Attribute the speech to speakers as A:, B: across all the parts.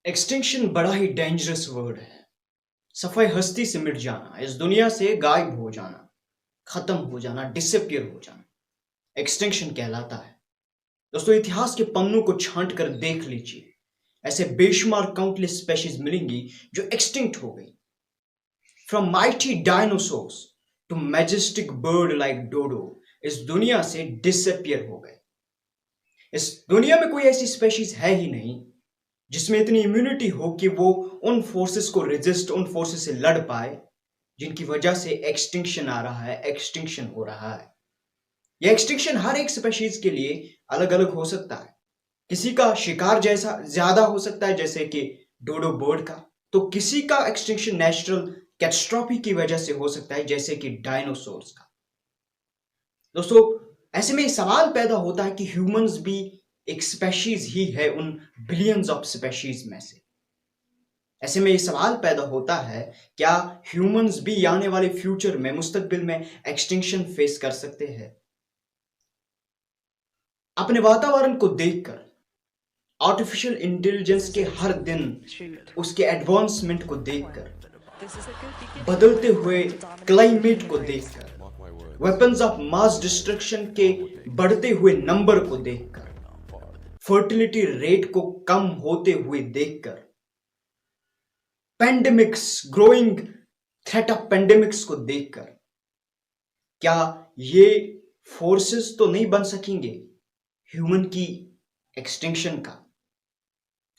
A: Extinction बड़ा ही dangerous word है। सफाई हस्ती से मिट जाना, इस दुनिया से गायब हो जाना, खत्म हो जाना, डिसअपियर हो जाना एक्सटिंक्शन कहलाता है। दोस्तों, इतिहास के पन्नों को छांट कर देख लीजिए, ऐसे बेशुमार काउंटलेस स्पेशीज मिलेंगी जो एक्सटिंक्ट हो गई। From mighty dinosaurs to majestic bird like dodo, इस दुनिया से डिसअपियर हो गए। इस दुनिया में कोई ऐसी स्पेशीज है ही नहीं जिसमें इतनी इम्यूनिटी हो कि वो उन फोर्सेस को रेजिस्ट, उन फोर्सेस से लड़ पाए जिनकी वजह से एक्सटिंक्शन आ रहा है, एक्सटिंक्शन हो रहा है। यह एक्सटिंक्शन हर एक स्पेशीज के लिए अलग अलग हो सकता है। किसी का शिकार जैसा ज्यादा हो सकता है, जैसे कि डोडो बर्ड का, तो किसी का एक्सटिंक्शन नेचुरल कैटास्ट्रॉफी की वजह से हो सकता है, जैसे कि डायनासोर्स का। दोस्तों, ऐसे में सवाल पैदा होता है कि ह्यूमंस भी एक स्पेशीज ही है उन बिलियंस ऑफ स्पेशीज में से। ऐसे में ये सवाल पैदा होता है, क्या ह्यूमंस भी आने वाले फ्यूचर में, मुस्तकबिल में एक्सटिंक्शन फेस कर सकते हैं? अपने वातावरण को देखकर, आर्टिफिशियल इंटेलिजेंस के हर दिन उसके एडवांसमेंट को देखकर, बदलते हुए क्लाइमेट को देखकर, वेपन्स ऑफ मास डिस्ट्रक्शन के बढ़ते हुए नंबर को देखकर, फर्टिलिटी रेट को कम होते हुए देखकर, pandemics, growing threat of pandemics को देखकर, क्या ये फोर्सेस तो नहीं बन सकेंगे ह्यूमन की एक्सटिंक्शन का?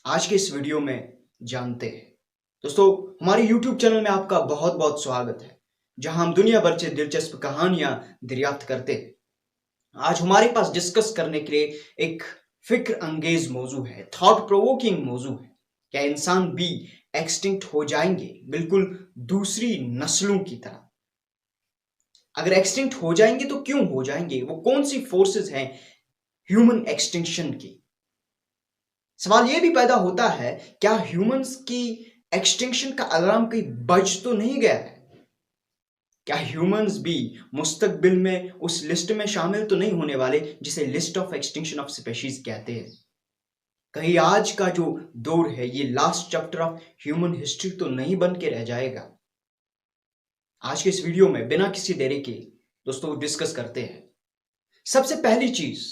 A: आज के इस वीडियो में जानते हैं। दोस्तों, हमारे YouTube चैनल में आपका बहुत बहुत स्वागत है, जहां हम दुनिया भर से दिलचस्प कहानियां दरियाफ्त करते हैं। आज हमारे पास डिस्कस करने के लिए एक फिक्र अंगेज मौजू है, थॉट प्रोवोकिंग मौजू है। क्या इंसान भी एक्सटिंक्ट हो जाएंगे, बिल्कुल दूसरी नस्लों की तरह? अगर एक्सटिंक्ट हो जाएंगे तो क्यों हो जाएंगे? वो कौन सी फोर्सेस हैं ह्यूमन एक्सटिंक्शन की? सवाल यह भी पैदा होता है, क्या ह्यूमंस की एक्सटिंक्शन का अलार्म कहीं बज तो नहीं गया है? क्या ह्यूमंस भी मुस्तकबिल में उस लिस्ट में शामिल तो नहीं होने वाले जिसे list of extinction of species कहते हैं? कहीं आज का जो दौर है, ये last chapter of human history तो नहीं बन के रह जाएगा? आज के इस वीडियो में बिना किसी देरी के दोस्तों डिस्कस करते हैं। सबसे पहली चीज,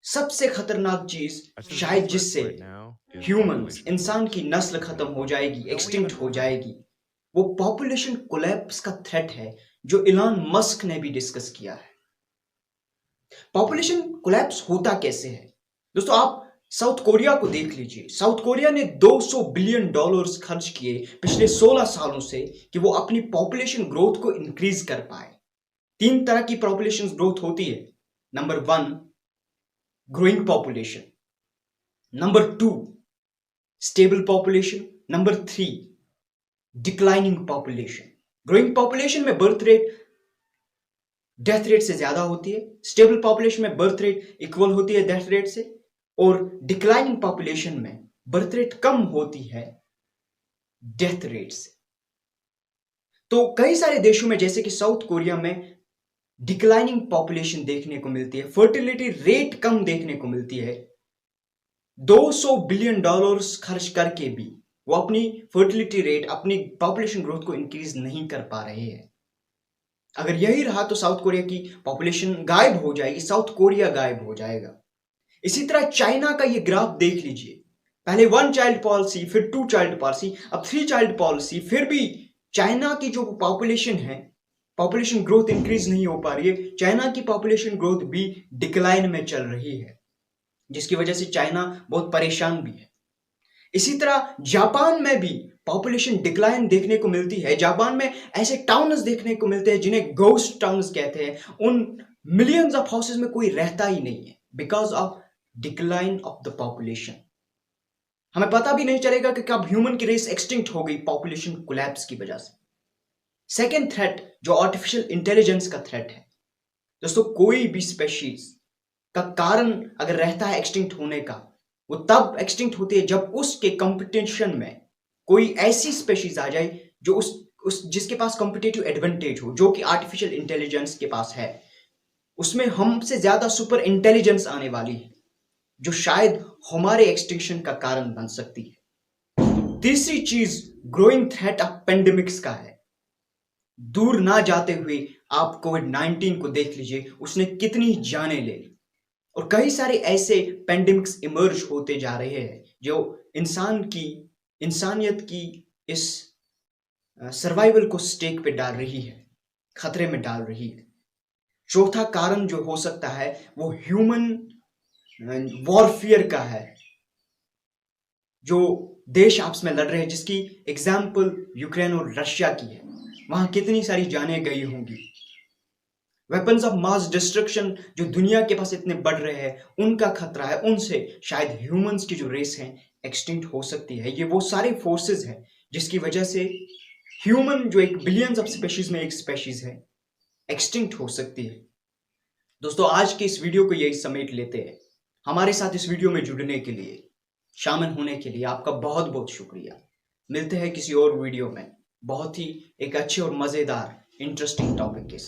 A: सबसे खतरनाक चीज, शायद जिससे ह्यूमंस, इंसान की नस्ल खत्म हो जाएगी, एक्सटिंक्ट हो जाएगी, वो पॉपुलेशन कोलैप्स का थ्रेट है, जो इलॉन मस्क ने भी डिस्कस किया है। पॉपुलेशन कोलैप्स होता कैसे है? दोस्तों, आप साउथ कोरिया को देख लीजिए। साउथ कोरिया ने $200 बिलियन खर्च किए पिछले 16 सालों से कि वो अपनी पॉपुलेशन ग्रोथ को इंक्रीज कर पाए। 3 तरह की पॉपुलेशन ग्रोथ होती है। Number 1, growing population. Number 2, stable population. Number 3, declining population. Growing population में बर्थ रेट डेथ रेट से ज्यादा होती है, स्टेबल पॉपुलेशन में बर्थ रेट इक्वल होती है डेथ रेट से, और डिक्लाइनिंग पॉपुलेशन में बर्थ रेट कम होती है डेथ रेट से। तो कई सारे देशों में, जैसे कि साउथ कोरिया में, डिक्लाइनिंग पॉपुलेशन देखने को मिलती है, फर्टिलिटी रेट कम देखने को मिलती है। $200 बिलियन खर्च करके भी वो अपनी फर्टिलिटी रेट, अपनी पॉपुलेशन ग्रोथ को इंक्रीज नहीं कर पा रहे हैं। अगर यही रहा तो साउथ कोरिया की पॉपुलेशन गायब हो जाएगी, साउथ कोरिया गायब हो जाएगा। इसी तरह चाइना का ये ग्राफ देख लीजिए। पहले 1 चाइल्ड पॉलिसी, फिर 2 चाइल्ड पॉलिसी, अब 3 चाइल्ड पॉलिसी, फिर भी चाइना की जो पॉपुलेशन है, पॉपुलेशन ग्रोथ इंक्रीज नहीं हो पा रही है। चाइना की पॉपुलेशन ग्रोथ भी डिक्लाइन में चल रही है, जिसकी वजह से चाइना बहुत परेशान भी है। इसी तरह जापान में भी पॉपुलेशन डिक्लाइन देखने को मिलती है। जापान में ऐसे टाउन्स देखने को मिलते हैं जिन्हें गोस्ट टाउन्स कहते हैं। उन मिलियंस ऑफ हाउसेस में कोई रहता ही नहीं है, because of decline of the population. हमें पता भी नहीं चलेगा कि कब ह्यूमन की रेस एक्सटिंक्ट हो गई पॉपुलेशन कोलैप्स की वजह से। सेकेंड थ्रेट, जो आर्टिफिशियल इंटेलिजेंस का थ्रेट है। दोस्तों, कोई भी स्पेशीज का कारण अगर रहता है एक्सटिंक्ट होने का, वो तब एक्सटिंक्ट होती है जब उसके कंपटीशन में कोई ऐसी स्पेशीज आ जाए जो उस जिसके पास कॉम्पिटिटिव एडवांटेज हो, जो कि आर्टिफिशियल इंटेलिजेंस के पास है। उसमें हमसे ज्यादा सुपर इंटेलिजेंस आने वाली है। जो शायद हमारे एक्सटिंक्शन का कारण बन सकती है। तीसरी चीज ग्रोइंग थ्रेट ऑफ पेंडेमिक्स का है। दूर ना जाते हुए आप कोविड-19 को देख लीजिए, उसने कितनी जानें ले ली और कई सारे ऐसे पेंडेमिक्स इमर्ज होते जा रहे हैं जो इंसानियत की इस सर्वाइवल को स्टेक पे डाल रही है, खतरे में डाल रही है। चौथा कारण जो हो सकता है वो ह्यूमन वॉरफेयर का है, जो देश आपस में लड़ रहे हैं, जिसकी एग्जाम्पल यूक्रेन और रशिया की है। वहां कितनी सारी जानें गई होंगी। वेपन्स ऑफ मास डिस्ट्रक्शन जो दुनिया के पास इतने बढ़ रहे हैं, उनका खतरा है, उनसे शायद ह्यूमंस की जो रेस है एक्सटिंक्ट हो सकती है। ये वो सारे फोर्सेस हैं जिसकी वजह से ह्यूमन जो एक बिलियंस ऑफ स्पेशीज में एक स्पेशीज है, एक्सटिंक्ट हो सकती है। दोस्तों, आज के इस वीडियो को यही समेट लेते हैं। हमारे साथ इस वीडियो में जुड़ने के लिए, शामिल होने के लिए आपका बहुत बहुत शुक्रिया। मिलते हैं किसी और वीडियो में बहुत ही एक अच्छे और मजेदार इंटरेस्टिंग टॉपिक के साथ।